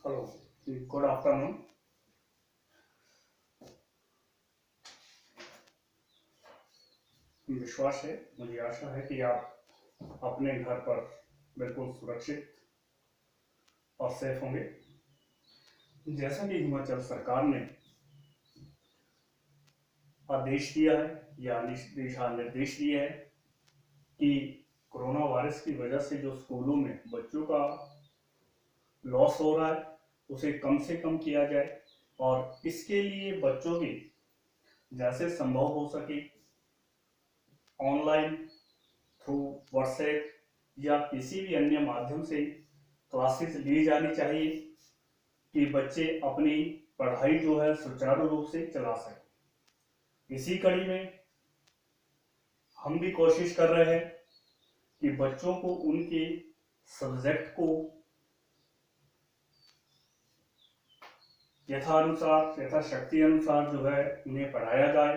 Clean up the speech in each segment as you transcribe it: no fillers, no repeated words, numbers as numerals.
Hello, good afternoon. विश्वास है, मुझे आशा है कि आप अपने घर पर बिल्कुल सुरक्षित और सेफ होंगे। जैसा कि हिमाचल सरकार ने आदेश दिया है या दिशा निर्देश दिए है कि कोरोना वायरस की वजह से जो स्कूलों में बच्चों का लॉस हो रहा है उसे कम से कम किया जाए और इसके लिए बच्चों की जैसे संभव हो सके ऑनलाइन थ्रू व्हाट्सएप या किसी भी अन्य माध्यम से क्लासेस ली जानी चाहिए कि बच्चे अपनी पढ़ाई जो है सुचारू रूप से चला सकें। इसी कड़ी में हम भी कोशिश कर रहे हैं कि बच्चों को उनके सब्जेक्ट को यथानुसार यथाशक्ति अनुसार जो है उन्हें पढ़ाया जाए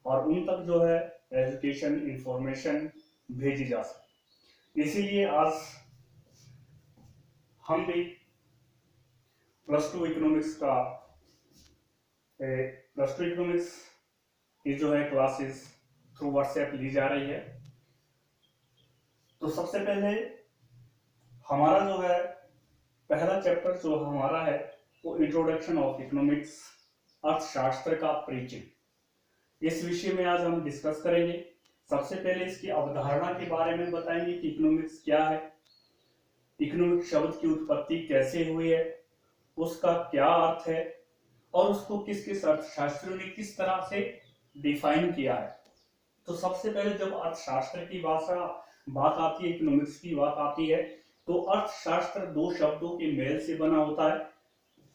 और उन तक जो है एजुकेशन इंफॉर्मेशन भेजी जा सके। इसीलिए आज हम भी +2 इकोनॉमिक्स की जो है क्लासेस थ्रू व्हाट्सएप ली जा रही है। तो सबसे पहले हमारा जो है पहला चैप्टर जो हमारा है वो इंट्रोडक्शन ऑफ इकोनॉमिक्स, अर्थशास्त्र का परिचय। इस विषय में आज हम डिस्कस करेंगे। सबसे पहले इसकी अवधारणा के बारे में बताएंगे कि इकोनॉमिक्स क्या है, इकोनॉमिक शब्द की उत्पत्ति कैसे हुई है, उसका क्या अर्थ है और उसको किस किस अर्थशास्त्रियों ने किस तरह से डिफाइन किया है। तो सबसे पहले जब अर्थशास्त्र की बात आती है, इकोनॉमिक्स की बात आती है, तो अर्थशास्त्र दो शब्दों के मेल से बना होता है,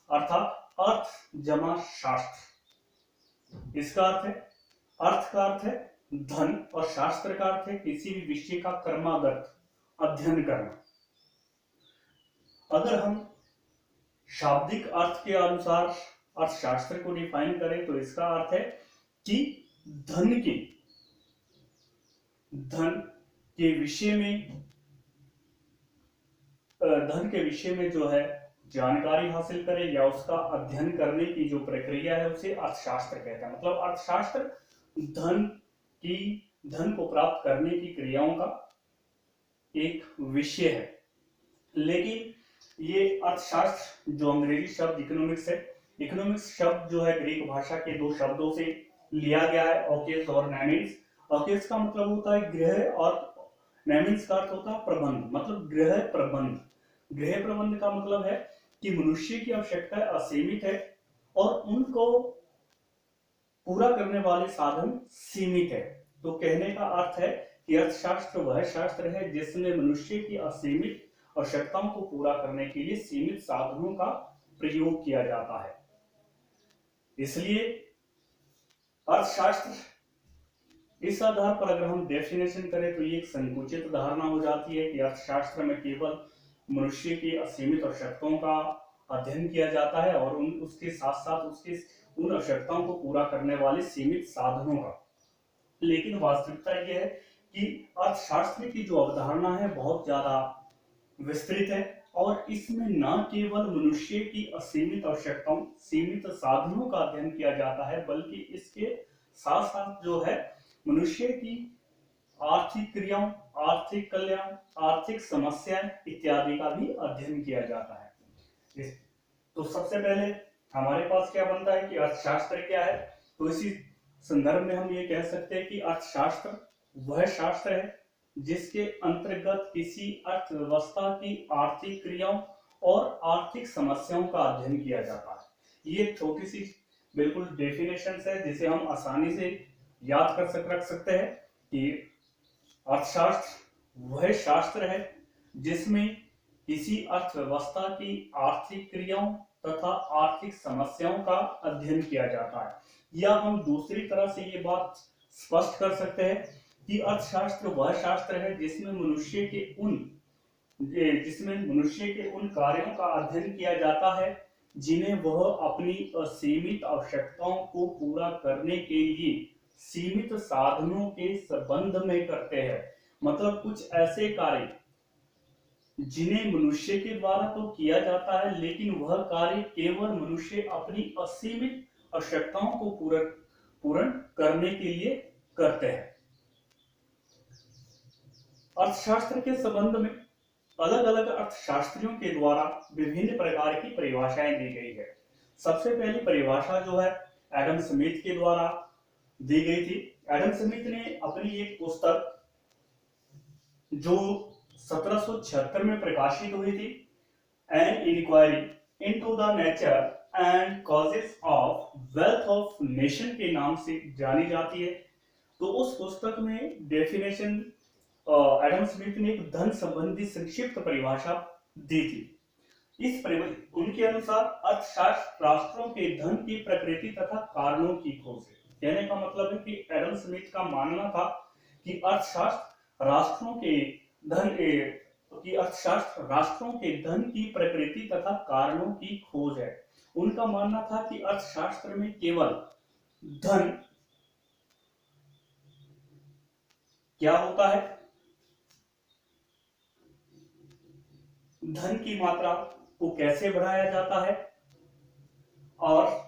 अर्थात अर्थ जमा शास्त्र। इसका अर्थ है, अर्थ का अर्थ है धन और शास्त्र का अर्थ है किसी भी विषय का क्रमागत अध्ययन करना। अगर हम शाब्दिक अर्थ के अनुसार अर्थशास्त्र को डिफाइन करें तो इसका अर्थ है कि धन के विषय में जो है जानकारी हासिल करें या उसका अध्ययन करने की जो प्रक्रिया है उसे अर्थशास्त्र कहते हैं। मतलब अर्थशास्त्र धन को प्राप्त करने की क्रियाओं का एक विषय है। लेकिन ये अर्थशास्त्र जो अंग्रेजी शब्द इकोनॉमिक्स है, इकोनॉमिक्स शब्द जो है ग्रीक भाषा के दो शब्दों से लिया गया है, ओकेस और नेमिस। ओकेस का मतलब होता है गृह और नेमिस का अर्थ होता है प्रबंध, मतलब गृह प्रबंध। गृह प्रबंध का मतलब है कि मनुष्य की आवश्यकता असीमित है और उनको पूरा करने वाले साधन सीमित है। तो कहने का अर्थ है कि अर्थशास्त्र वह शास्त्र है जिसमें मनुष्य की असीमित आवश्यकताओं को पूरा करने के लिए सीमित साधनों का प्रयोग किया जाता है। इसलिए अर्थशास्त्र, इस आधार पर अगर हम डेफिनेशन करें तो ये एक संकुचित धारणा हो जाती है कि अर्थशास्त्र में केवल मनुष्य की असीमित आवश्यकताओं का अध्ययन किया जाता है और उसके साथ साथ उसके उन आवश्यकताओं को पूरा करने वाले सीमित साधनों का। लेकिन वास्तविकता यह है कि अर्थशास्त्र की जो अवधारणा है बहुत ज्यादा विस्तृत है और इसमें न केवल मनुष्य की असीमित आवश्यकताओं, सीमित साधनों का अध्ययन किया जाता है, बल्कि इसके साथ साथ जो है मनुष्य की आर्थिक क्रियाओं, आर्थिक कल्याण, आर्थिक समस्याएं इत्यादि का भी अध्ययन किया जाता है। तो सबसे पहले हमारे पास क्या बनता है कि अर्थशास्त्र क्या है। तो इसी संदर्भ में हम ये कह सकते हैं कि अर्थशास्त्र वह शास्त्र है जिसके अंतर्गत किसी अर्थव्यवस्था की आर्थिक क्रियाओं और आर्थिक समस्याओं का अध्ययन किया जाता है। ये छोटी सी बिल्कुल डेफिनेशन है जिसे हम आसानी से याद रख सकते हैं कि अर्थशास्त्र वह शास्त्र है जिसमें किसी अर्थव्यवस्था की आर्थिक क्रियाओं तथा आर्थिक समस्याओं का अध्ययन किया जाता है। या हम दूसरी तरह से ये बात स्पष्ट कर सकते हैं कि अर्थशास्त्र वह शास्त्र है जिसमें मनुष्य के उन कार्यों का अध्ययन किया जाता है जिन्हें वह अपनी असीमित आवश्यकताओं को पूरा करने के लिए सीमित साधनों के संबंध में करते हैं। मतलब कुछ ऐसे कार्य जिन्हें मनुष्य के द्वारा तो किया जाता है, लेकिन वह कार्य केवल मनुष्य अपनी असीमित आवश्यकताओं को पूर्ण करने के लिए करते हैं। अर्थशास्त्र के संबंध में अलग अलग अर्थशास्त्रियों के द्वारा विभिन्न प्रकार की परिभाषाएं दी गई है। सबसे पहली परिभाषा जो है एडम स्मिथ के द्वारा दी गई थी। एडम स्मिथ ने अपनी एक पुस्तक जो 1776 में प्रकाशित हुई थी, an inquiry into the nature and causes of wealth of nation के नाम से जानी जाती है। तो उस पुस्तक में डेफिनेशन एडम स्मिथ ने एक धन संबंधी संक्षिप्त परिभाषा दी थी। उनके अनुसार अर्थशास्त्र राष्ट्रों के धन की प्रकृति तथा कारणों की खोज है। कहने का मतलब है कि एडम स्मिथ का मानना था कि अर्थशास्त्र राष्ट्रों के धन की प्रकृति तथा कारणों की खोज है। उनका मानना था कि अर्थशास्त्र में केवल धन क्या होता है, धन की मात्रा को कैसे बढ़ाया जाता है और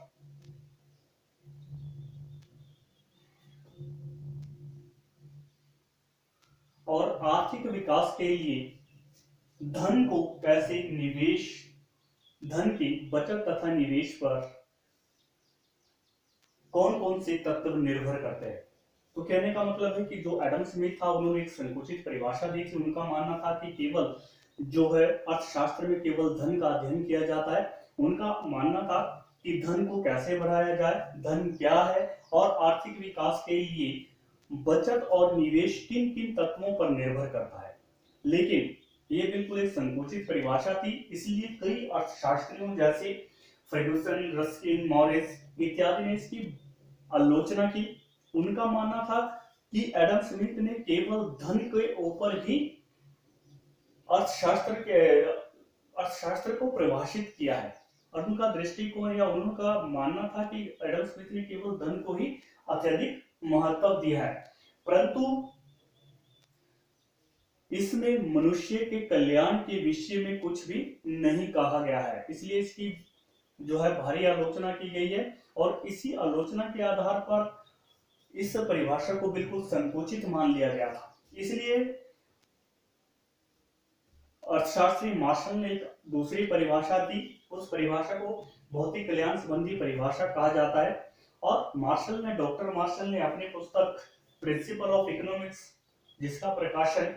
आर्थिक विकास के लिए धन को कैसे धन की बचत तथा निवेश पर कौन कौन से तत्व निर्भर करते हैं। तो कहने का मतलब है कि जो एडम स्मिथ था उन्होंने एक संकुचित परिभाषा दी थी। उनका मानना था कि केवल जो है अर्थशास्त्र में केवल धन का अध्ययन किया जाता है। उनका मानना था कि धन को कैसे बढ़ाया जाए, धन क्या है और आर्थिक विकास के लिए बचत और निवेश किन किन तत्वों पर निर्भर करता है। लेकिन ये बिल्कुल एक संकुचित परिभाषा थी, इसलिए कई अर्थशास्त्रियों जैसे फर्ग्यूसन, रस्किन, मॉरिस इत्यादि ने इसकी आलोचना की। उनका मानना था कि एडम स्मिथ ने केवल धन के ऊपर ही अर्थशास्त्र को परिभाषित किया है और उनका दृष्टिकोण या उनका मानना था कि एडम स्मिथ ने केवल धन को ही अत्यधिक महत्व दिया है, परंतु इसमें मनुष्य के कल्याण के विषय में कुछ भी नहीं कहा गया है। इसलिए इसकी जो है भारी आलोचना की गई है और इसी आलोचना के आधार पर इस परिभाषा को बिल्कुल संकुचित मान लिया गया था। इसलिए अर्थशास्त्री मार्शल ने एक दूसरी परिभाषा दी। उस परिभाषा को भौतिक कल्याण संबंधी परिभाषा कहा जाता है और डॉक्टर मार्शल ने अपनी पुस्तक प्रिंसिपल ऑफ इकोनॉमिक्स, जिसका प्रकाशन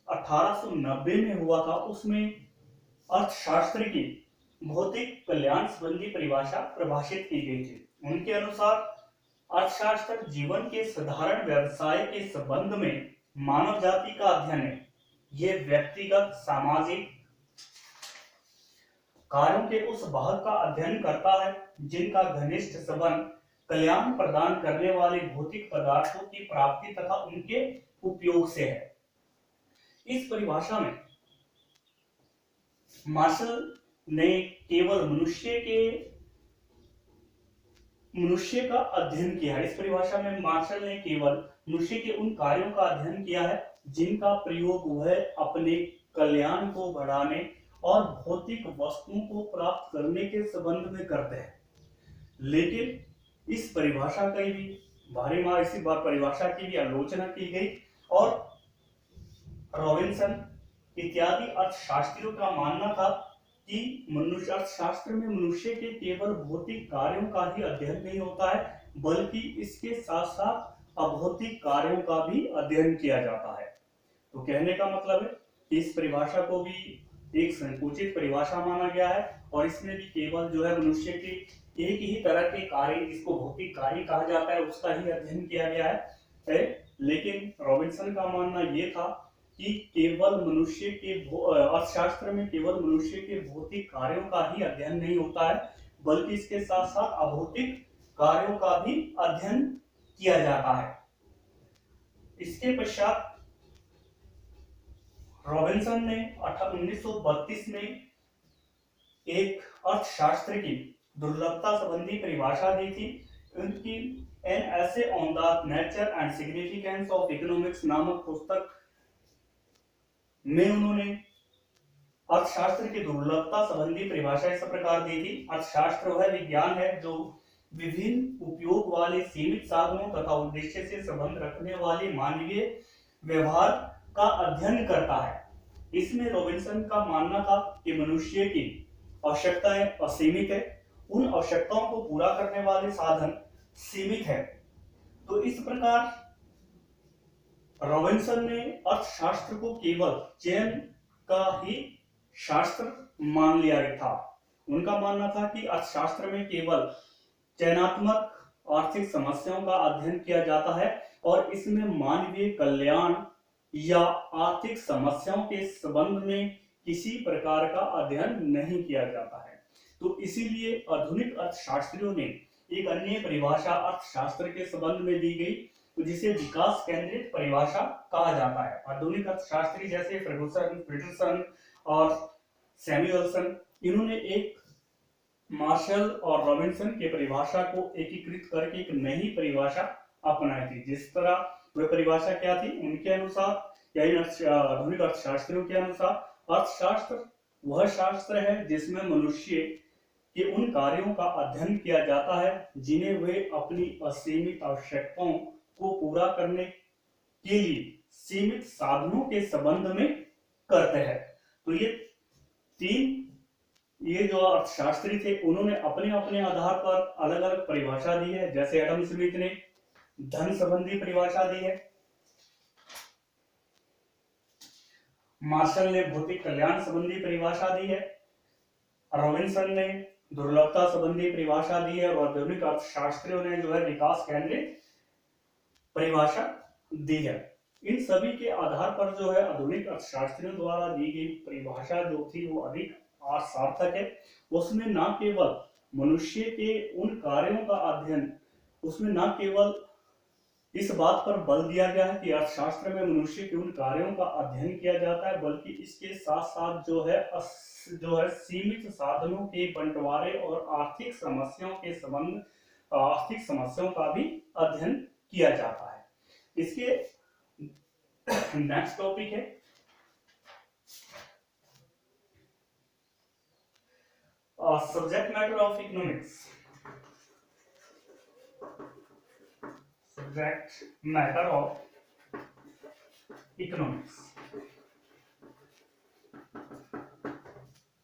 1890 में हुआ था, उसमें अर्थशास्त्र की भौतिक कल्याण संबंधी परिभाषा प्रभाषित की गई थी। उनके अनुसार अर्थशास्त्र जीवन के साधारण व्यवसाय के संबंध में मानव जाति का अध्ययन है। यह व्यक्तिगत सामाजिक कार्यों के उस भाग का अध्ययन करता है जिनका घनिष्ठ संबंध कल्याण प्रदान करने वाले भौतिक पदार्थों की प्राप्ति तथा उनके उपयोग से है। इस परिभाषा में मार्शल ने केवल मनुष्य का अध्ययन किया है। इस परिभाषा में मार्शल ने केवल मनुष्य के उन कार्यों का अध्ययन किया है जिनका प्रयोग वह अपने कल्याण को बढ़ाने और भौतिक वस्तुओं को प्राप्त करने के संबंध में करते हैं। लेकिन इस परिभाषा का भी इसी बार परिभाषा की भी आलोचना की गई और रॉबिन्सन इत्यादि अर्थशास्त्रियों का मानना था कि अर्थशास्त्र में मनुष्य के केवल भौतिक कार्यों का ही अध्ययन नहीं होता है, बल्कि इसके साथ साथ अभौतिक कार्यों का भी अध्ययन किया जाता है। तो कहने का मतलब है कि इस परिभाषा को भी एक संकुचित परिभाषा माना गया है और इसमें भी केवल जो है मनुष्य के एक ही तरह के कार्य, जिसको भौतिक कार्य कहा जाता है, उसका ही अध्ययन किया गया है। लेकिन रॉबिन्सन का मानना यह था कि केवल अर्थशास्त्र में केवल मनुष्य के भौतिक कार्यों का ही अध्ययन नहीं होता है, बल्कि इसके साथ साथ अभौतिक कार्यों का भी अध्ययन किया जाता है। इसके पश्चात रॉबिन्सन ने 1932 में एक अर्थशास्त्र की दुर्लभता संबंधी परिभाषा दी थी। उनकी an essay on the nature and significance of economics नामक पुस्तक में उन्होंने अर्थशास्त्र की दुर्लभता संबंधी परिभाषा इस प्रकार दी थी। अर्थशास्त्र वह विज्ञान है जो विभिन्न उपयोग वाले सीमित साधनों तथा उद्देश्य से संबंध रखने वाले मानवीय व्यवहार का अध्ययन करता है। इसमें रॉबिन्सन का मानना था कि मनुष्य की आवश्यकताएं असीमित है, उन आवश्यकताओं को पूरा करने वाले साधन सीमित है। तो इस प्रकार रॉबिन्सन ने अर्थशास्त्र को केवल चयन का ही शास्त्र मान लिया था। उनका मानना था कि अर्थशास्त्र में केवल चयनात्मक आर्थिक समस्याओं का अध्ययन किया जाता है और इसमें मानवीय कल्याण या आर्थिक समस्याओं के संबंध में किसी प्रकार का अध्ययन नहीं किया जाता है। तो इसीलिए आधुनिक अर्थशास्त्रियों ने एक अन्य परिभाषा अर्थशास्त्र के संबंध में दी गई, तो जिसे विकास केंद्रित परिभाषा कहा जाता है। आधुनिक अर्थशास्त्री जैसे फर्गुसन, पीटरसन और सैमुएल्सन, इन्होंने एक मार्शल और रॉबिन्सन के परिभाषा को एकीकृत करके एक नई परिभाषा अपनाई थी। जिस तरह वह परिभाषा क्या थी, उनके अनुसार या आधुनिक अर्थशास्त्रियों के अनुसार अर्थशास्त्र वह शास्त्र है जिसमें मनुष्य के उन कार्यों का अध्ययन किया जाता है जिन्हें वे अपनी असीमित आवश्यकताओं को पूरा करने के लिए सीमित साधनों के संबंध में करते हैं। तो ये जो अर्थशास्त्री थे उन्होंने अपने अपने आधार पर अलग अलग परिभाषा दी है। जैसे एडम स्मिथ ने धन संबंधी परिभाषा दी है, मार्शल ने भौतिक कल्याण संबंधी परिभाषा दी है, रॉबिन्सन ने दुर्लभता संबंधी परिभाषा दी है और आधुनिक अर्थशास्त्रियों ने जो है विकास केंद्रित परिभाषा दी है। इन सभी के आधार पर जो है आधुनिक अर्थशास्त्रियों द्वारा दी गई परिभाषा जो थी वो अधिक सार्थक है। उसमें न केवल मनुष्य के उन कार्यों का अध्ययन, उसमें न केवल इस बात पर बल दिया गया है कि अर्थशास्त्र में मनुष्य के उन कार्यों का अध्ययन किया जाता है, बल्कि इसके साथ साथ जो है सीमित साधनों के बंटवारे और आर्थिक समस्याओं का भी अध्ययन किया जाता है। इसके नेक्स्ट टॉपिक है subject matter of economics. Subject matter of economics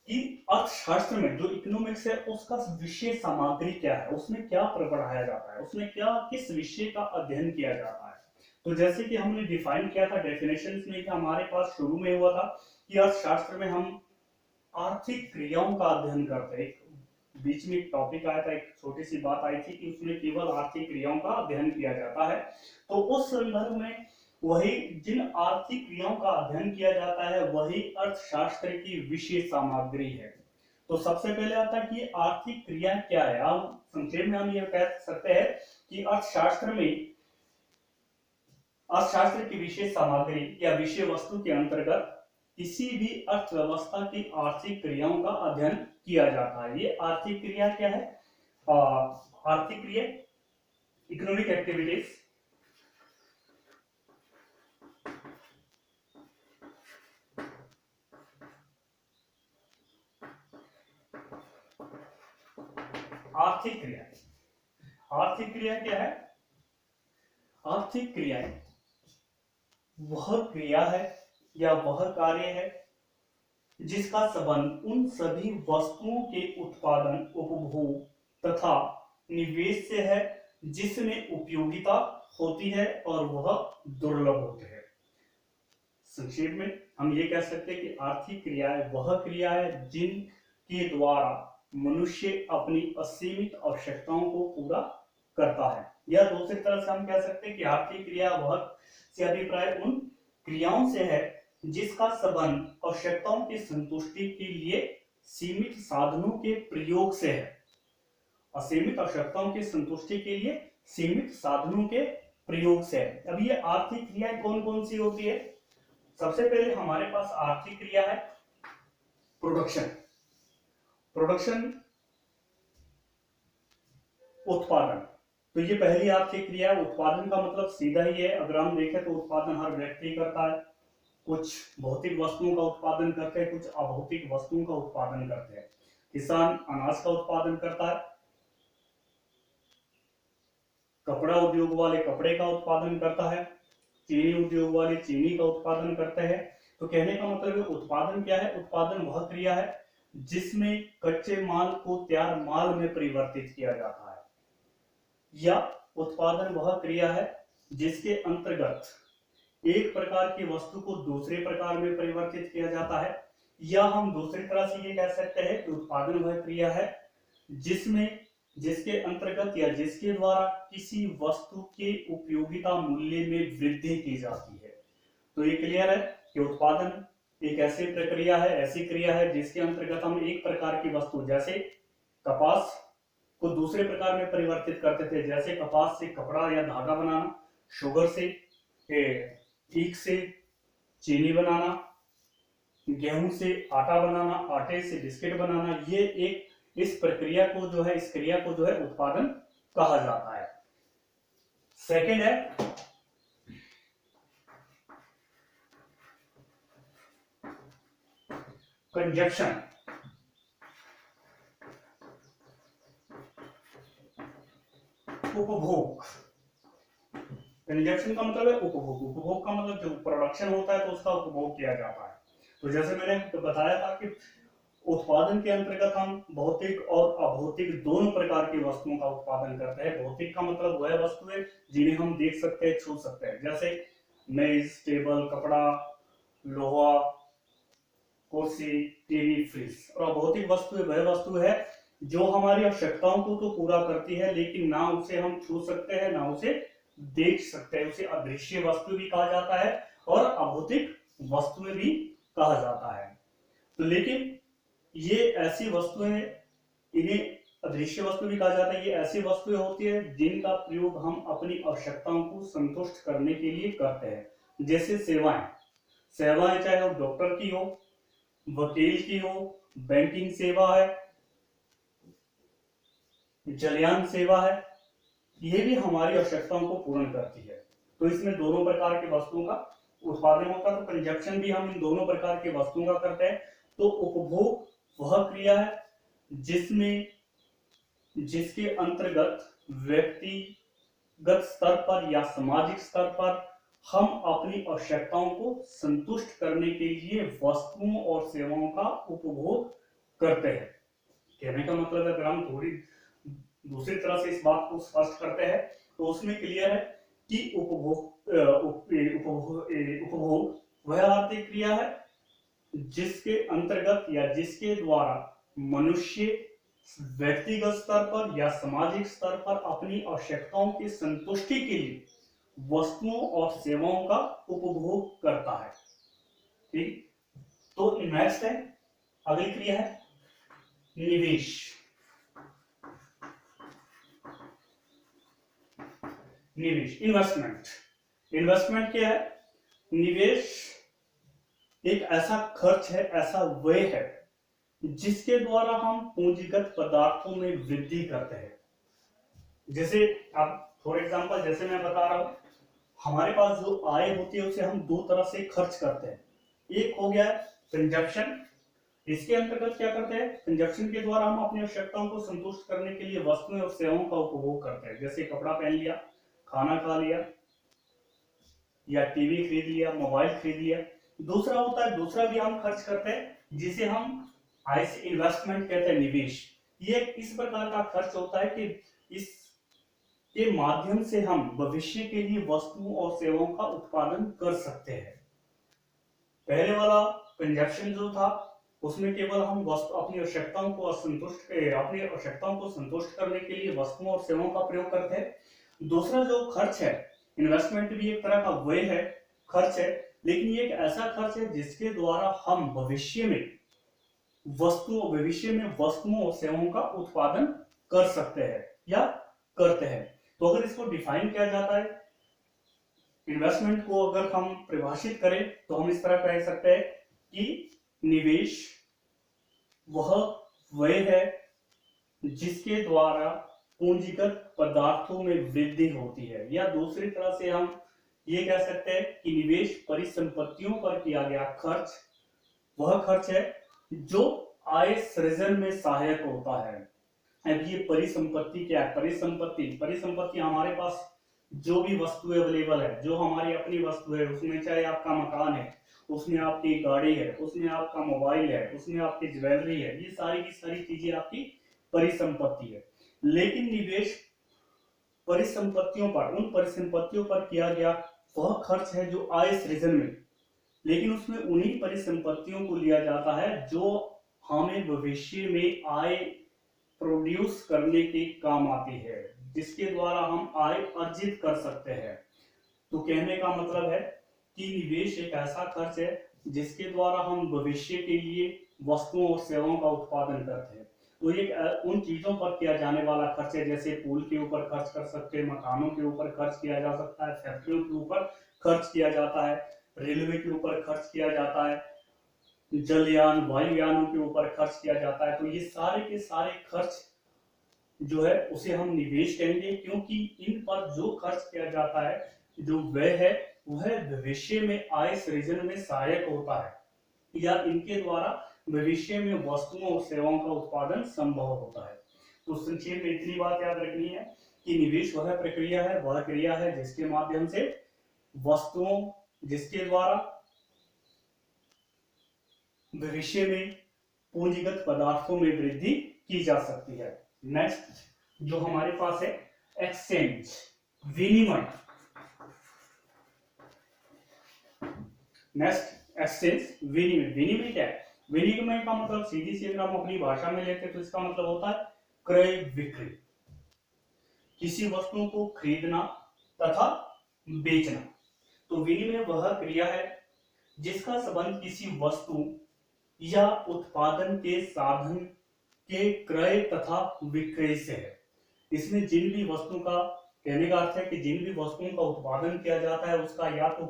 कि अर्थशास्त्र में जो इकोनॉमिक्स है उसका विषय सामग्री क्या है, उसमें क्या पढ़ाया जाता है, उसमें किस विषय का अध्ययन किया जाता है। तो जैसे कि हमने डिफाइन किया था डेफिनेशंस में कि हमारे पास शुरू में हुआ था कि अर्थशास्त्र में हम आर्थिक क्रियाओं का अध्ययन करते हैं। बीच में एक टॉपिक आया था, एक छोटी सी बात आई थी कि उसमें केवल आर्थिक क्रियाओं का अध्ययन किया जाता है। तो उस संदर्भ में वही जिन आर्थिक क्रियाओं का अध्ययन किया जाता है वही अर्थशास्त्र की विषय सामग्री है। तो सबसे पहले आता है कि आर्थिक क्रिया क्या है। हम संक्षेप में हम ये कह सकते हैं कि अर्थशास्त्र की विषय सामग्री या विषय वस्तु के अंतर्गत किसी भी अर्थव्यवस्था की आर्थिक क्रियाओं का अध्ययन किया जाता है। ये आर्थिक क्रिया क्या है? आर्थिक क्रिया इकोनॉमिक एक्टिविटीज आर्थिक क्रिया क्या है? आर्थिक क्रियाएं वह क्रिया है या वह कार्य है जिसका संबंध उन सभी वस्तुओं के उत्पादन, उपभोग तथा निवेश से है जिसमें उपयोगिता होती है और वह दुर्लभ होते हैं। संक्षेप में हम ये कह सकते हैं कि आर्थिक क्रियाएं वह क्रिया है जिनके द्वारा मनुष्य अपनी असीमित आवश्यकताओं को पूरा करता है, या दूसरी तरह से हम कह सकते हैं कि आर्थिक क्रिया वह से अभिप्राय उन क्रियाओं से है जिसका संबंध आवश्यकताओं की संतुष्टि के लिए सीमित साधनों के प्रयोग से है। असीमित आवश्यकताओं की संतुष्टि के लिए सीमित साधनों के प्रयोग से है। अब ये आर्थिक क्रियाएं कौन कौन सी होती है? सबसे पहले हमारे पास आर्थिक क्रिया है प्रोडक्शन उत्पादन। तो ये पहली आर्थिक क्रिया है। उत्पादन का मतलब सीधा ही है, अगर हम देखें तो उत्पादन हर व्यक्ति करता है, कुछ भौतिक वस्तुओं का उत्पादन करते हैं, कुछ अभौतिक वस्तुओं का उत्पादन करते हैं। किसान अनाज का उत्पादन करता है, कपड़ा उद्योग वाले कपड़े का उत्पादन करता है, चीनी उद्योग वाले चीनी का उत्पादन करते हैं। तो कहने का मतलब है उत्पादन क्या है? उत्पादन वह क्रिया है जिसमें कच्चे माल को तैयार माल में परिवर्तित किया जाता है, या उत्पादन वह क्रिया है जिसके अंतर्गत एक प्रकार की वस्तु को दूसरे प्रकार में परिवर्तित किया जाता है, या हम दूसरी तरह से ये कह सकते हैं कि उत्पादन वह क्रिया है जिसमें जिसके अंतर्गत या जिसके द्वारा किसी वस्तु के उपयोगिता मूल्य में वृद्धि की जाती है। तो ये क्लियर है कि उत्पादन एक ऐसी प्रक्रिया है, ऐसी क्रिया है जिसके अंतर्गत हम एक प्रकार की वस्तु जैसे कपास को दूसरे प्रकार में परिवर्तित करते थे, जैसे कपास से कपड़ा या धागा बनाना, शुगर से ईख से चीनी बनाना, गेहूं से आटा बनाना, आटे से बिस्किट बनाना, ये एक इस प्रक्रिया को जो है, इस क्रिया को जो है उत्पादन कहा जाता है। सेकंड है कंजप्शन। उपभोग। कंजप्शन का मतलब है उपभोग। उपभोग का मतलब जो प्रोडक्शन होता है तो उसका उपभोग किया जाता है। तो जैसे मैंने बताया था कि उत्पादन के अंतर्गत हम भौतिक और अभौतिक दोनों प्रकार की वस्तुओं का उत्पादन करते हैं। भौतिक का मतलब वह वस्तुएं जिन्हें हम देख सकते हैं, छू सकते हैं, जैसे मेज, टेबल, कपड़ा, लोहा, कुर्सी, टीवी, फ्रिज। और अभौतिक वस्तुएं वह वस्तु है जो हमारी आवश्यकताओं को तो पूरा करती है, लेकिन ना उसे हम छू सकते हैं ना उसे देख सकते हैं। उसे अदृश्य वस्तु भी कहा जाता है और अभौतिक वस्तुएं भी कहा जाता है। तो लेकिन ये ऐसी वस्तुएं, इन्हें अदृश्य वस्तु भी कहा जाता है। ये ऐसी वस्तुएं होती है जिनका प्रयोग हम अपनी आवश्यकताओं को संतुष्ट करने के लिए करते हैं। जैसे सेवाएं, सेवाएं चाहे वो डॉक्टर की हो, वकील की हो, बैंकिंग सेवा है, जलयान सेवा है, ये भी हमारी आवश्यकताओं को पूर्ण करती है। तो इसमें दोनों प्रकार की वस्तुओं का उत्पादन होता है। तो कंजप्शन भी हम इन दोनों प्रकार की वस्तुओं का करते हैं। तो उपभोग वह क्रिया है जिसमें जिसके अंतर्गत व्यक्तिगत स्तर पर या सामाजिक स्तर पर हम अपनी आवश्यकताओं को संतुष्ट करने के लिए वस्तुओं और सेवाओं का उपभोग करते हैं। कहने का मतलब है, अगर हम थोड़ी दूसरी तरह से इस बात को स्पष्ट करते हैं तो उसमें क्लियर है कि उपभोग वह आर्थिक क्रिया है जिसके अंतर्गत या जिसके द्वारा मनुष्य व्यक्तिगत स्तर पर या सामाजिक स्तर पर अपनी आवश्यकताओं की संतुष्टि के लिए वस्तुओं और सेवाओं का उपभोग करता है। ठीक, तो नेक्स्ट है, अगली क्रिया है निवेश। निवेश, इन्वेस्टमेंट। इन्वेस्टमेंट क्या है? निवेश एक ऐसा खर्च है, ऐसा व्यय है जिसके द्वारा हम पूंजीगत पदार्थों में वृद्धि करते हैं। जैसे अब फॉर एग्जांपल, जैसे मैं बता रहा हूं, हमारे पास जो आय होती है उसे हम दो तरह से खर्च करते हैं। एक हो गया कंजप्शन। इसके अंतर्गत क्या करते हैं? कंजप्शन के द्वारा हम अपनी आवश्यकताओं को संतुष्ट करने के लिए वस्तुएं और सेवाओं का उपभोग करते हैं। जैसे कपड़ा पहन लिया, खाना खा लिया, या टीवी खरीद लिया, मोबाइल खरीद लिया। दूसरा होता है, दूसरा भी हम खर्च करते हैं जिसे हम आय से इन्वेस्टमेंट कहते हैं, निवेश। ये इस प्रकार का खर्च होता है कि इसके माध्यम से हम भविष्य के लिए वस्तुओं और सेवाओं का उत्पादन कर सकते हैं। पहले वाला कंजप्शन जो था उसमें केवल हम अपनी आवश्यकताओं को संतुष्ट करने के लिए वस्तुओं और सेवाओं का प्रयोग करते हैं। दूसरा जो खर्च है, इन्वेस्टमेंट भी एक तरह का व्यय है, खर्च है, लेकिन ये एक ऐसा खर्च है जिसके द्वारा हम भविष्य में वस्तुओं और सेवाओं का उत्पादन कर सकते हैं या करते हैं। तो अगर इसको डिफाइन किया जाता है, इन्वेस्टमेंट को अगर हम परिभाषित करें तो हम इस तरह कह सकते हैं कि निवेश वह व्यय है जिसके द्वारा पूंजीगत पदार्थों में वृद्धि होती है, या दूसरी तरह से हम ये कह सकते हैं कि निवेश परिसंपत्तियों पर किया गया खर्च वह खर्च है जो आय सृजन में सहायक होता है। अब ये परिसंपत्ति क्या है? परिसंपत्ति हमारे पास जो भी वस्तु अवेलेबल है, जो हमारी अपनी वस्तु है, उसमें चाहे आपका मकान है, उसमें आपकी गाड़ी है, उसमें आपका मोबाइल है, उसमें आपकी ज्वेलरी है, ये सारी की सारी चीजें आपकी परिसंपत्ति है। लेकिन निवेश उन परिसंपत्तियों पर किया गया वह खर्च है जो आय सृजन में, लेकिन उसमें उन्हीं परिसंपत्तियों को लिया जाता है जो हमें भविष्य में आय प्रोड्यूस करने के काम आती है, जिसके द्वारा हम आय अर्जित कर सकते हैं। तो कहने का मतलब है कि निवेश एक ऐसा खर्च है जिसके द्वारा हम भविष्य के लिए वस्तुओं और सेवाओं का उत्पादन करते हैं। तो ये उन चीजों पर किया जाने वाला खर्च है, जैसे पुल के ऊपर खर्च कर सकते हैं, मकानों के ऊपर खर्च किया जा सकता है, फैक्ट्रियों के ऊपर खर्च किया जाता है, रेलवे के ऊपर खर्च किया जाता है, जलयान वायुयानों के ऊपर खर्च किया जाता है। तो ये सारे के सारे खर्च जो है उसे हम निवेश कहेंगे, क्योंकि इन पर जो खर्च किया जाता है, जो व्यय है, वह भविष्य में आय सृजन में सहायक होता है या इनके द्वारा भविष्य में वस्तुओं और सेवाओं का उत्पादन संभव होता है। तो संक्षेप में इतनी बात याद रखनी है कि निवेश वह प्रक्रिया है, वह क्रिया है जिसके माध्यम से वस्तुओं, जिसके द्वारा भविष्य में पूंजीगत पदार्थों में वृद्धि की जा सकती है। नेक्स्ट जो हमारे पास है एक्सचेंज, विनिमय। नेक्स्ट एक्सचेंज विनिमय। विनिमय क्या है? विनिमय का मतलब सीधी सी अगर हम अपनी भाषा में लेते हैं तो इसका मतलब होता है क्रय विक्रय, किसी वस्तु को खरीदना तथा बेचना। तो विनिमय वह क्रिया है जिसका संबंध किसी वस्तु या उत्पादन के साधन के क्रय तथा विक्रय से है। इसमें जिन भी वस्तुओं का, कहने का अर्थ है कि जिन भी वस्तुओं का उत्पादन किया जाता है उसका या तो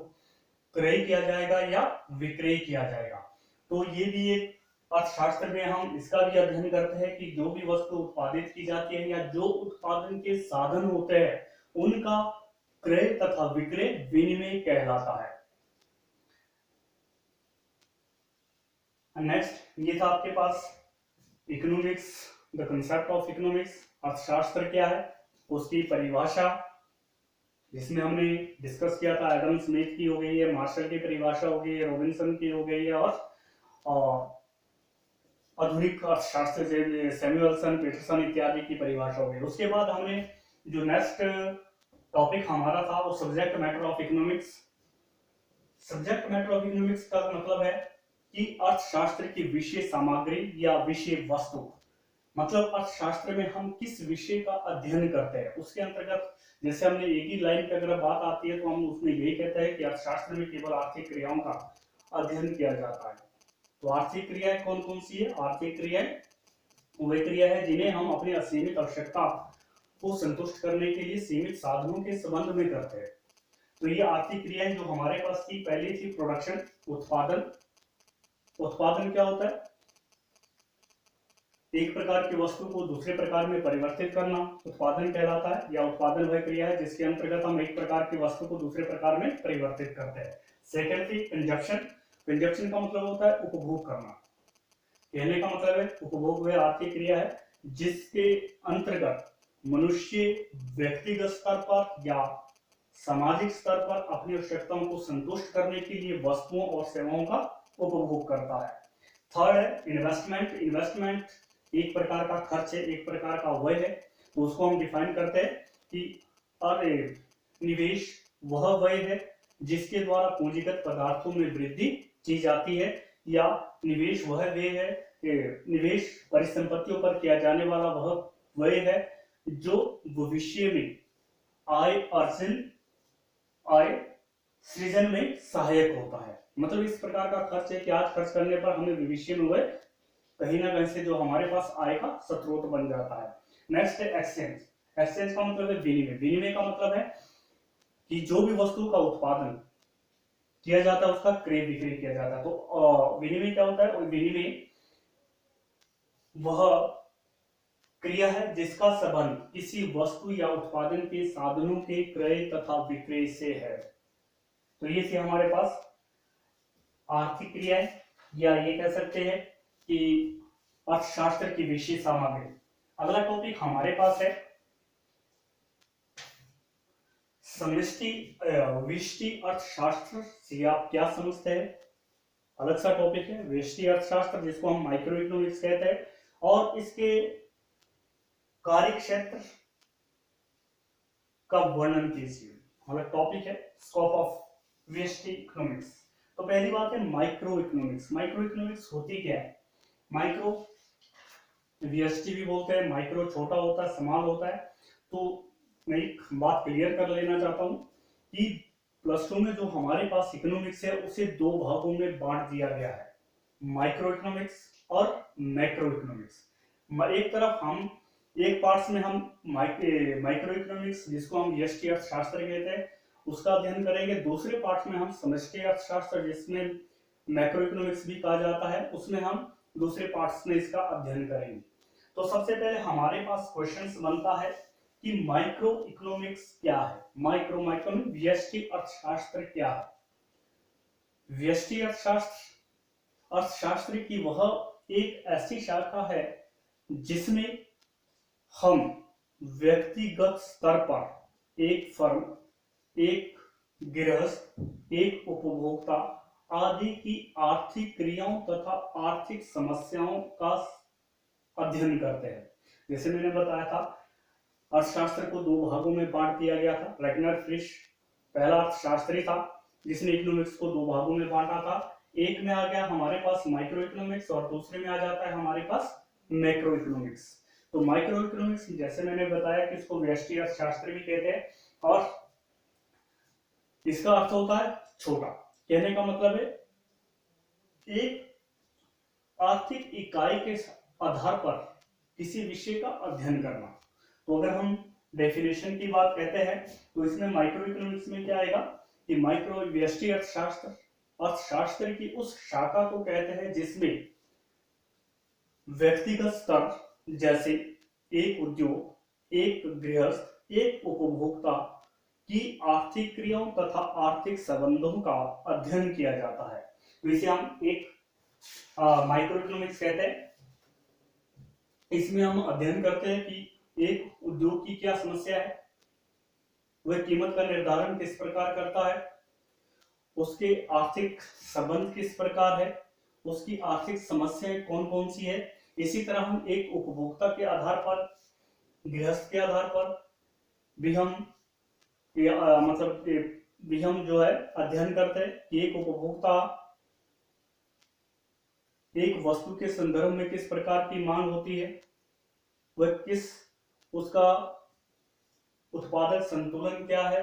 क्रय किया जाएगा या विक्रय किया जाएगा। तो ये भी एक अर्थशास्त्र में हम इसका भी अध्ययन करते हैं कि जो भी वस्तु उत्पादित की जाती है या जो उत्पादन के साधन होते हैं उनका क्रय तथा विक्रय विनिमय कहलाता है। नेक्स्ट ये था आपके पास economics, the concept of economics. अर्थशास्त्र क्या है, उसकी परिभाषा, जिसमें हमने डिस्कस किया था, एडम स्मिथ की हो गई है, मार्शल की परिभाषा हो गई है, रॉबिन्सन की हो गई है, और आधुनिक अर्थशास्त्र से सैमुअलसन, पीटरसन इत्यादि की परिभाषा हो गई। उसके बाद हमने जो नेक्स्ट टॉपिक हमारा था वो subject matter of economics. Subject matter of economics का मतलब है कि अर्थशास्त्र की विषय सामग्री या विषय वस्तु, मतलब अर्थशास्त्र में हम किस विषय का अध्ययन करते हैं उसके अंतर्गत, जैसे हमने एक ही लाइन पे अगर बात आती है तो हम उसमें यही कहते हैं कि अर्थशास्त्र में केवल आर्थिक क्रियाओं का अध्ययन किया जाता है। तो आर्थिक क्रियाएं कौन कौन सी है? आर्थिक क्रियाएं वह क्रिया है जिन्हें हम अपनी असीमित आवश्यकता को संतुष्ट करने के लिए सीमित साधनों के संबंध में करते हैं। तो ये आर्थिक क्रियाएं जो हमारे पास थी, पहली थी प्रोडक्शन, उत्पादन। उत्पादन क्या होता है? एक प्रकार की वस्तु को दूसरे प्रकार में परिवर्तित करना उत्पादन कहलाता है, या उत्पादन वह क्रिया है जिसके अंतर्गत हम एक प्रकार की वस्तु को दूसरे प्रकार में परिवर्तित करते हैं। सेकेंड थी कंजप्शन। कंजप्शन का मतलब होता है उपभोग करना। कहने का मतलब है उपभोग वह आर्थिक क्रिया है जिसके अंतर्गत मनुष्य व्यक्तिगत स्तर पर या सामाजिक स्तर पर अपनी आवश्यकताओं को संतुष्ट करने के लिए वस्तुओं और सेवाओं का उपभोग करता है। थर्ड है इन्वेस्टमेंट। इन्वेस्टमेंट एक प्रकार का खर्च है, एक प्रकार का व्यय है। तो उसको हम डिफाइन करते हैं कि निवेश वह व्यय है जिसके द्वारा पूंजीगत पदार्थों में वृद्धि की जाती है, या निवेश वह व्यय है, निवेश परिसंपत्तियों पर किया जाने वाला वह व्यय है जो भविष्य में आय अर्जन, आय सृजन में सहायक होता है। मतलब इस प्रकार का खर्च है कि आज खर्च करने पर हमें भविष्य में वह कहीं ना कहीं से जो हमारे पास आय का स्रोत बन जाता है। नेक्स्ट है एक्सचेंज। एक्सचेंज का मतलब है विनिमय। विनिमय का मतलब है कि जो भी वस्तु का उत्पादन किया जाता है उसका क्रय विक्रय किया जाता है। तो विनिमय क्या होता है? विनिमय वह क्रिया है जिसका संबंध किसी वस्तु या उत्पादन के साधनों के क्रय तथा विक्रय से है। तो ये थी हमारे पास आर्थिक क्रियाएं, या ये कह सकते हैं कि अर्थशास्त्र की विषय सामग्री। अगला टॉपिक हमारे पास है समष्टि व्यष्टि अर्थशास्त्र से आप क्या समझते हैं। अलग सा टॉपिक है व्यष्टि अर्थशास्त्र, जिसको हम माइक्रो इकोनॉमिक्स कहते हैं, और इसके कार्य क्षेत्र का वर्णन कीजिए। हमारा टॉपिक है स्कोप ऑफ व्यष्टि इकोनॉमिक्स। तो पहली बात है माइक्रो इकोनॉमिक्स। माइक्रो इकोनॉमिक्स होती क्या है? माइक्रो व्यष्टि भी बोलते हैं, माइक्रो छोटा होता है, स्मॉल होता है। तो मैं एक बात क्लियर कर लेना चाहता हूं कि प्लस टू में जो हमारे पास इकोनॉमिक्स है उसे दो भागों में बांट दिया गया है, माइक्रो इकोनॉमिक्स और मैक्रो इकोनॉमिक्स। एक तरफ हम एक पार्ट्स में हम माइक्रो इकोनॉमिक्स, जिसको हम व्यष्टि अर्थशास्त्र कहते हैं, उसका अध्ययन करेंगे। दूसरे पार्ट में हम समष्टि अर्थशास्त्र, जिसमें मैक्रो इकोनॉमिक्स भी कहा जाता है, उसमें हम दूसरे पार्ट्स में इसका अध्ययन करेंगे। तो सबसे पहले हमारे पास क्वेश्चन बनता है कि माइक्रो इकोनॉमिक्स क्या है। माइक्रो व्यष्टि अर्थशास्त्र क्या है? व्यष्टि अर्थशास्त्र की वह एक ऐसी शाखा है जिसमें हम व्यक्तिगत स्तर पर एक फर्म, एक गृहस्थ, एक उपभोक्ता आदि की आर्थिक क्रियाओं तथा आर्थिक समस्याओं का अध्ययन करते हैं। जैसे मैंने बताया था, अर्थशास्त्र को दो भागों में बांट दिया गया था। रेगनर फ्रिश पहला अर्थशास्त्री था जिसने इकोनॉमिक्स को दो भागों में बांटा था। एक में आ गया हमारे पास माइक्रो इकोनॉमिक्स और दूसरे में आ जाता है हमारे पास मैक्रो इकोनॉमिक्स। तो माइक्रो इकोनॉमिक्स, जैसे मैंने बताया कि इसको व्यष्टि अर्थशास्त्र भी कहते हैं, और इसका अर्थ होता है छोटा। कहने का मतलब है एक आर्थिक इकाई के आधार पर किसी विषय का अध्ययन करना। तो अगर हम डेफिनेशन की बात कहते हैं तो इसमें माइक्रो इकोनॉमिक्स में क्या आएगा कि माइक्रो व्यष्टि अर्थशास्त्र की उस शाखा को कहते हैं जिसमें व्यक्तिगत स्तर, जैसे एक उद्योग, एक गृहस्थ, एक उपभोक्ता की आर्थिक क्रियाओं तथा आर्थिक संबंधों का अध्ययन किया जाता है। तो इसे हम एक माइक्रो इकोनॉमिक्स कहते हैं। इसमें हम अध्ययन करते हैं कि एक उद्योग की क्या समस्या है, वह कीमत का निर्धारण किस प्रकार करता है, उसके आर्थिक संबंध किस प्रकार है, उसकी आर्थिक समस्याएं कौन कौन सी है। इसी तरह हम एक उपभोक्ता के आधार पर, गृहस्थ के आधार पर भी हम भी हम जो है अध्ययन करते हैं कि एक उपभोक्ता एक वस्तु के संदर्भ में किस प्रकार की मांग होती है, वह किस, उसका उत्पादक संतुलन क्या है,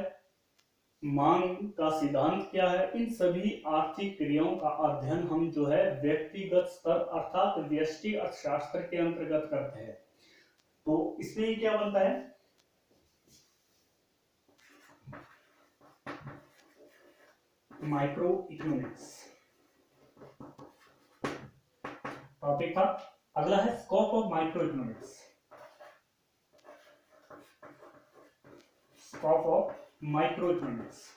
मांग का सिद्धांत क्या है। इन सभी आर्थिक क्रियाओं का अध्ययन हम जो है व्यक्तिगत स्तर अर्थात व्यष्टि अर्थशास्त्र के अंतर्गत करते हैं। तो इसमें क्या बनता है, माइक्रो इकोनॉमिक्स टॉपिक था। अगला है scope of micro economics. Scope of micro economics,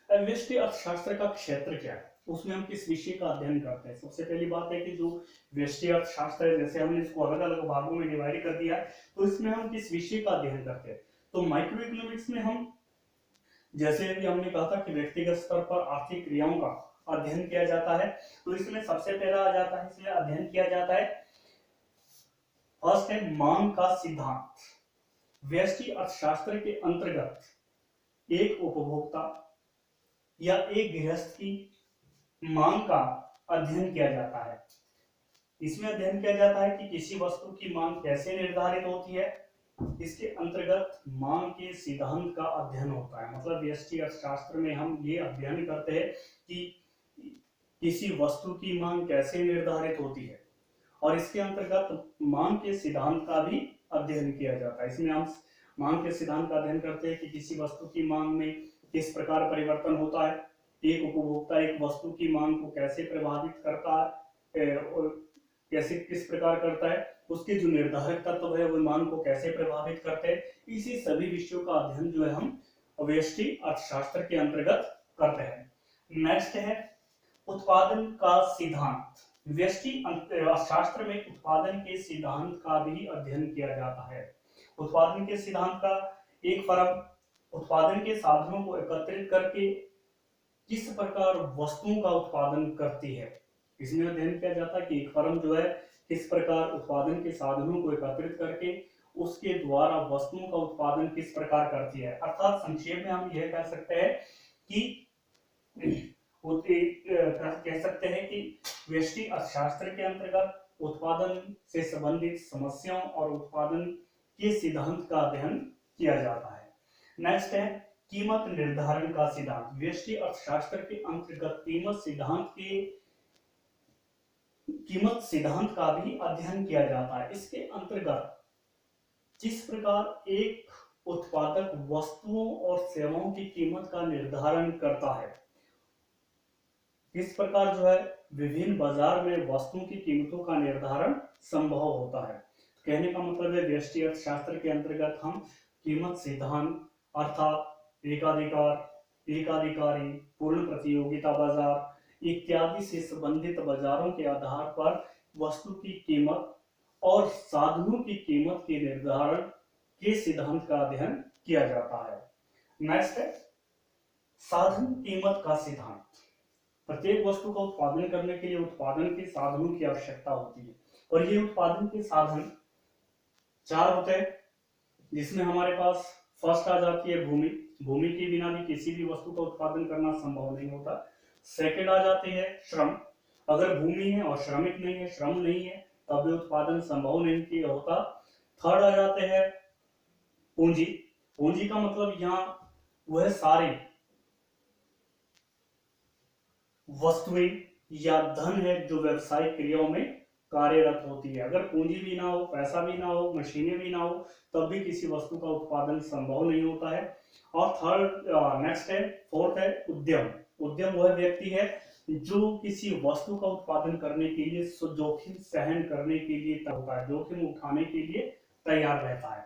व्यष्टि अर्थशास्त्र का क्षेत्र क्या है, उसमें हम किस विषय का अध्ययन करते हैं। सबसे पहली बात है कि जो व्यष्टि अर्थशास्त्र है, जैसे हमने इसको अलग अलग भागों में डिवाइड कर दिया है, तो इसमें हम किस विषय का अध्ययन करते हैं। तो माइक्रो इकोनॉमिक्स में हम, जैसे अभी हमने कहा था कि व्यक्तिगत स्तर पर आर्थिक क्रियाओं का अध्ययन किया जाता है, तो इसमें सबसे पहला आ जाता है, इसमें अध्ययन किया जाता है, फर्स्ट है मांग का सिद्धांत। व्यष्टि अर्थशास्त्र के अंतर्गत एक उपभोक्ता या एक गृहस्थ की मांग का अध्ययन किया जाता है। इसमें अध्ययन किया जाता है कि किसी वस्तु की मांग कैसे निर्धारित होती है। इसके अंतर्गत मांग के सिद्धांत का अध्ययन होता है। मतलब व्यष्टि अर्थशास्त्र में हम ये अध्ययन करते हैं कि किसी वस्तु की मांग कैसे निर्धारित होती है, और इसके अंतर्गत मांग के सिद्धांत का भी अध्ययन किया जाता है। इसमें हम मांग के सिद्धांत का अध्ययन करते हैं कि किसी वस्तु की मांग में किस प्रकार परिवर्तन होता है, एक उपभोक्ता एक वस्तु की मांग को कैसे प्रभावित करता है, कैसे किस प्रकार करता है, उसके जो निर्धारक तत्व है वो मांग को कैसे प्रभावित करते हैं, इसी सभी विषयों का अध्ययन जो है हम व्यष्टि अर्थशास्त्र के अंतर्गत करते हैं। नेक्स्ट है उत्पादन का सिद्धांत। व्यष्टि अर्थशास्त्र में उत्पादन के सिद्धांत का भी अध्ययन किया जाता है। उत्पादन के सिद्धांत का एक फर्म उत्पादन के साधनों को एकत्रित करके किस प्रकार वस्तुओं का उत्पादन करती है, इसमें अध्ययन किया जाता है कि एक फर्म जो है किस प्रकार उत्पादन के साधनों को एकत्रित करके उसके द्वारा वस्तुओं का उत्पादन किस प्रकार करती है। अर्थात संक्षेप में हम यह कह सकते हैं कि कह सकते हैं कि व्यष्टि अर्थशास्त्र के अंतर्गत उत्पादन से संबंधित समस्याओं और उत्पादन के सिद्धांत का अध्ययन किया जाता है। नेक्स्ट है कीमत निर्धारण का सिद्धांत। व्यष्टि अर्थशास्त्र के अंतर्गत कीमत सिद्धांत का भी अध्ययन किया जाता है। इसके अंतर्गत जिस प्रकार एक उत्पादक वस्तुओं और सेवाओं की कीमत का निर्धारण करता है, इस प्रकार जो है विभिन्न बाजार में वस्तुओं की कीमतों का निर्धारण संभव होता है। कहने का मतलब है व्यष्टि अर्थशास्त्र के अंतर्गत हम कीमत सिद्धांत अर्थात एकाधिकार, एकाधिकारी, पूर्ण प्रतियोगिता बाजार इत्यादि से संबंधित बाजारों के आधार पर वस्तु की कीमत और साधनों की कीमत के निर्धारण के सिद्धांत का अध्ययन किया जाता है। नेक्स्ट है साधन कीमत का सिद्धांत। प्रत्येक वस्तु का उत्पादन करने के लिए उत्पादन के साधनों की आवश्यकता होती है और ये उत्पादन के साधन 4 होते हैं, जिसमें हमारे पास फर्स्ट आ जाती है भूमि। भूमि के बिना भी किसी भी वस्तु का उत्पादन करना संभव नहीं होता। सेकंड आ जाती है श्रम। अगर भूमि है और श्रमिक नहीं है, श्रम नहीं है, तब भी उत्पादन संभव नहीं होता। थर्ड आ जाते हैं पूंजी। पूंजी का मतलब यहाँ वह सारी वस्तुएं या धन है जो व्यवसायिक क्रियाओं में कार्यरत होती है। अगर पूंजी भी ना हो, पैसा भी ना हो, मशीनें भी ना हो, तब भी किसी वस्तु का उत्पादन संभव नहीं होता है। और नेक्स्ट है फोर्थ है उद्यम। उद्यम वह व्यक्ति है जो किसी वस्तु का उत्पादन करने के लिए जोखिम सहन करने के लिए होता है, जोखिम उठाने के लिए तैयार रहता है।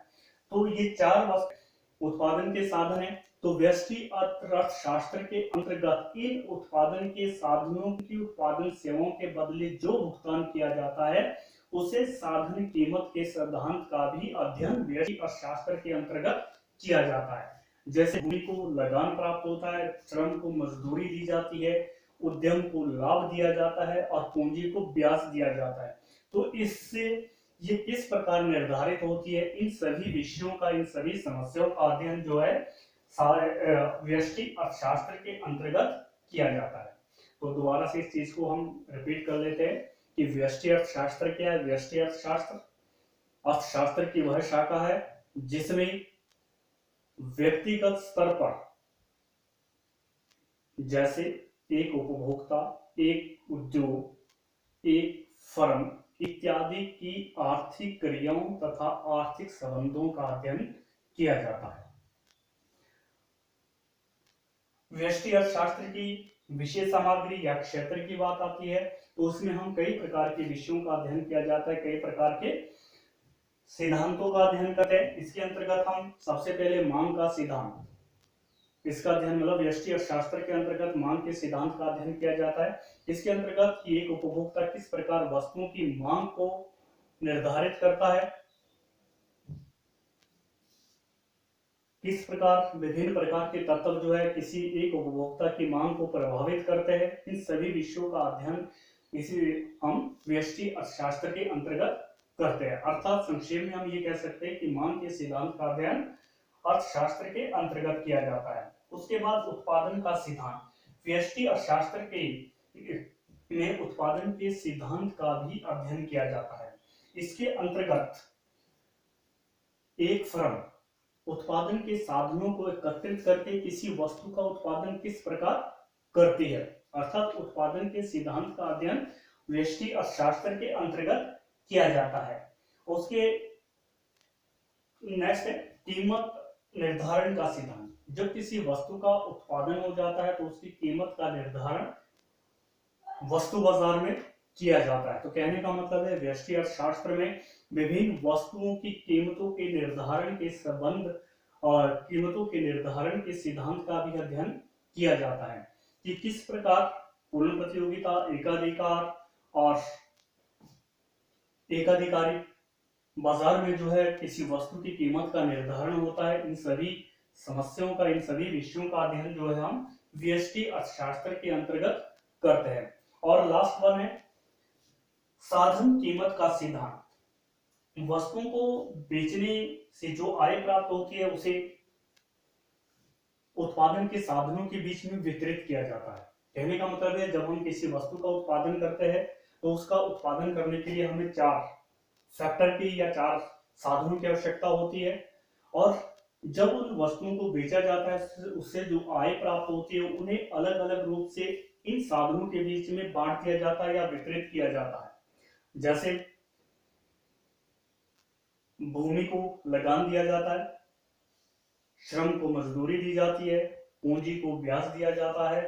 तो ये 4 वस्तु उत्पादन के साधन है। तो व्यष्टि अर्थशास्त्र के अंतर्गत इन उत्पादन के साधनों की उत्पादन सेवाओं के बदले जो भुगतान किया जाता है उसे साधन कीमत के सिद्धांत का भी अध्ययन व्यष्टि अर्थशास्त्र के अंतर्गत किया जाता है। जैसे भूमि को लगान प्राप्त होता है, श्रम को मजदूरी दी जाती है, उद्यम को लाभ दिया जाता है और पूंजी को ब्याज दिया जाता है। तो इससे ये किस प्रकार निर्धारित होती है, इन सभी विषयों का, इन सभी समस्याओं का अध्ययन जो है व्यष्टि अर्थशास्त्र के अंतर्गत किया जाता है। तो दोबारा से इस चीज को हम रिपीट कर लेते हैं कि व्यष्टि अर्थशास्त्र क्या है। व्यष्टि अर्थशास्त्र की वह शाखा है जिसमें व्यक्तिगत स्तर पर, जैसे एक उपभोक्ता, एक उद्योग, एक फर्म इत्यादि की आर्थिक क्रियाओं तथा आर्थिक संबंधों का अध्ययन किया जाता है। व्यष्टि अर्थशास्त्र की विषय सामग्री या क्षेत्र की बात आती है तो उसमें हम कई प्रकार के विषयों का अध्ययन किया जाता है, कई प्रकार के सिद्धांतों का अध्ययन करते हैं। इसके अंतर्गत हम सबसे पहले मांग का सिद्धांत, इसका अध्ययन मतलब व्यष्टि अर्थशास्त्र के अंतर्गत मांग के सिद्धांत का अध्ययन किया जाता है। इसके अंतर्गत कि एक उपभोक्ता किस प्रकार वस्तुओं की मांग को निर्धारित करता है, किस प्रकार विभिन्न प्रकार के तत्व जो है किसी एक उपभोक्ता की मांग को प्रभावित करते हैं, इन सभी विषयों का अध्ययन इसी हम व्यष्टि अर्थशास्त्र के अंतर्गत करते हैं। अर्थात संक्षेप में हम ये कह सकते हैं कि मांग के सिद्धांत का अध्ययन अर्थशास्त्र के अंतर्गत किया जाता है। उसके बाद उत्पादन का सिद्धांत, व्यष्टि अर्थशास्त्र के में उत्पादन के सिद्धांत का भी अध्ययन किया जाता है। इसके अंतर्गत एक फर्म उत्पादन के साधनों को एकत्रित करके किसी वस्तु का उत्पादन किस प्रकार करती है, अर्थात उत्पादन के सिद्धांत का अध्ययन व्यष्टि अर्थशास्त्र के अंतर्गत किया जाता है। उसके नेक्स्ट है कीमत निर्धारण का सिद्धांत। जब किसी वस्तु का उत्पादन हो जाता है तो उसकी कीमत का निर्धारण वस्तु बाजार में किया जाता है। तो कहने का मतलब है व्यष्टि अर्थशास्त्र में विभिन्न वस्तुओं की कीमतों के निर्धारण के संबंध और कीमतों के निर्धारण के सिद्धांत का भी अध्ययन किया जाता है कि किस प्रकार पूर्ण प्रतियोगिता, एकाधिकार और एकाधिकारी बाजार में जो है किसी वस्तु की कीमत का निर्धारण होता है। इन सभी समस्याओं का, इन सभी विषयों का अध्ययन जो है हम व्यष्टि अर्थशास्त्र के अंतर्गत करते हैं। और लास्ट वन है साधन कीमत का सिद्धांत। वस्तुओं को बेचने से जो आय प्राप्त होती है उसे उत्पादन के साधनों के बीच में वितरित किया जाता है। कहने का मतलब है जब हम किसी वस्तु का उत्पादन करते हैं तो उसका उत्पादन करने के लिए हमें 4 फैक्टर की या 4 साधनों की आवश्यकता होती है, और जब उन वस्तुओं को बेचा जाता है उससे जो आय प्राप्त होती है उन्हें अलग अलग रूप से इन साधनों के बीच में बांट दिया जाता है या वितरित किया जाता है। जैसे भूमि को लगान दिया जाता है, श्रम को मजदूरी दी जाती है, पूंजी को ब्याज दिया जाता है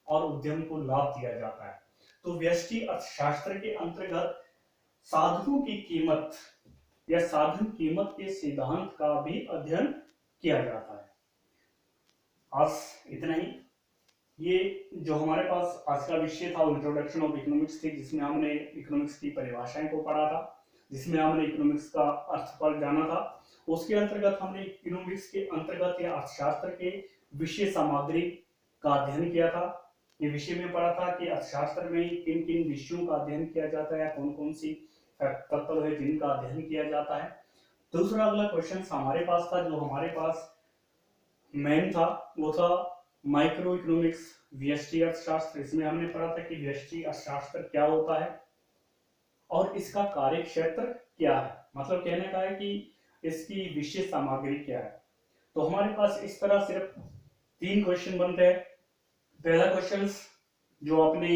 और उद्यम को लाभ दिया जाता है। तो व्यष्टि अर्थशास्त्र के अंतर्गत साधनों की कीमत या साधन कीमत के सिद्धांत का भी अध्ययन किया जाता है। आज इतना ही। ये जो हमारे पास आज का विषय था इंट्रोडक्शन ऑफ इकोनॉमिक्स थी, जिसमें हमने इकोनॉमिक्स की परिभाषाएं को पढ़ा था, जिसमें हमने इकोनॉमिक्स का अर्थफल जाना था। उसके अंतर्गत हमने इकोनॉमिक्स के अंतर्गत या अर्थशास्त्र के विषय सामग्री का अध्ययन किया था। ये विषय में पढ़ा था कि अर्थशास्त्र में किन किन विषयों का अध्ययन किया जाता है, कौन कौन सी तत्व है जिनका अध्ययन किया जाता है। दूसरा अगला क्वेश्चन हमारे पास था, जो हमारे पास मेन था, वो था माइक्रो इकोनॉमिक्स, व्यष्टि अर्थशास्त्र। इसमें हमने पढ़ा था कि व्यष्टि अर्थशास्त्र क्या होता है और इसका कार्य क्षेत्र क्या है, मतलब कहने का है कि इसकी विषय सामग्री क्या है। तो हमारे पास इस तरह सिर्फ 3 क्वेश्चन बनते हैं। पहला क्वेश्चन जो अपने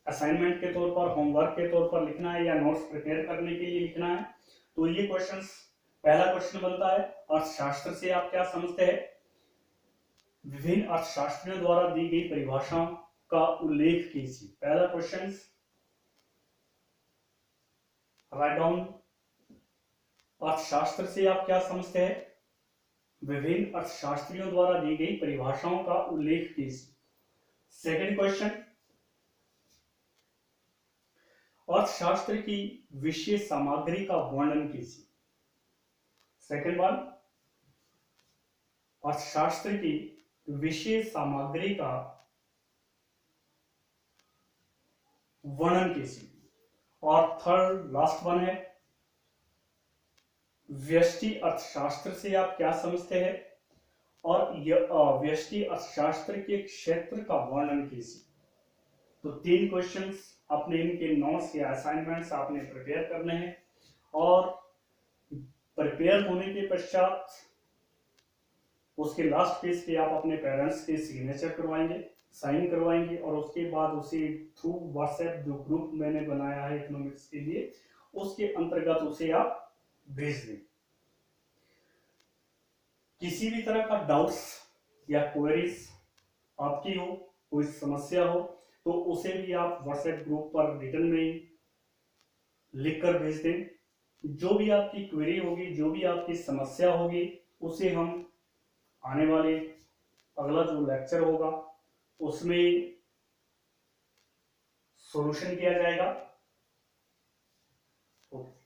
असाइनमेंट के तौर पर, होमवर्क के तौर पर लिखना है या नोट्स प्रिपेयर करने के लिए लिखना है, तो ये क्वेश्चन, पहला क्वेश्चन बनता है अर्थशास्त्र से आप क्या समझते हैं। विभिन्न अर्थशास्त्रियों द्वारा दी गई परिभाषाओं का उल्लेख कीजिए। पहला क्वेश्चन, राइट डाउन अर्थशास्त्र से आप क्या समझते हैं। विभिन्न अर्थशास्त्रियों द्वारा दी गई परिभाषाओं का उल्लेख कीजिए। सेकंड क्वेश्चन, अर्थशास्त्र की विषय सामग्री का वर्णन कीजिए। सेकंड वन, अर्थशास्त्र की विषय सामग्री का वर्णन कीजिए। और थर्ड लास्ट वन है, व्यष्टि अर्थशास्त्र से आप क्या समझते हैं और व्यष्टि अर्थशास्त्र के क्षेत्र का वर्णन कीजिए। तो 3 क्वेश्चंस अपने इनके नोट्स या असाइनमेंट्स आपने प्रिपेयर करने हैं, और प्रिपेयर होने के पश्चात उसके लास्ट पेज पे आप अपने पेरेंट्स के सिग्नेचर करवाएंगे, साइन करवाएंगे, और उसके बाद उसे थ्रू व्हाट्सएप जो ग्रुप मैंने बनाया है इकोनॉमिक्स के लिए, उसके अंतर्गत उसे आप भेज दें। किसी भी तरह का डाउट्स या क्वेरीज आपकी हो, कोई समस्या हो, तो उसे भी आप व्हाट्सएप ग्रुप पर रिटर्न में लिखकर भेज दें। जो भी आपकी क्वेरी होगी, जो भी आपकी समस्या होगी, उसे हम आने वाले अगला जो लेक्चर होगा उसमें सॉल्यूशन किया जाएगा। ओके।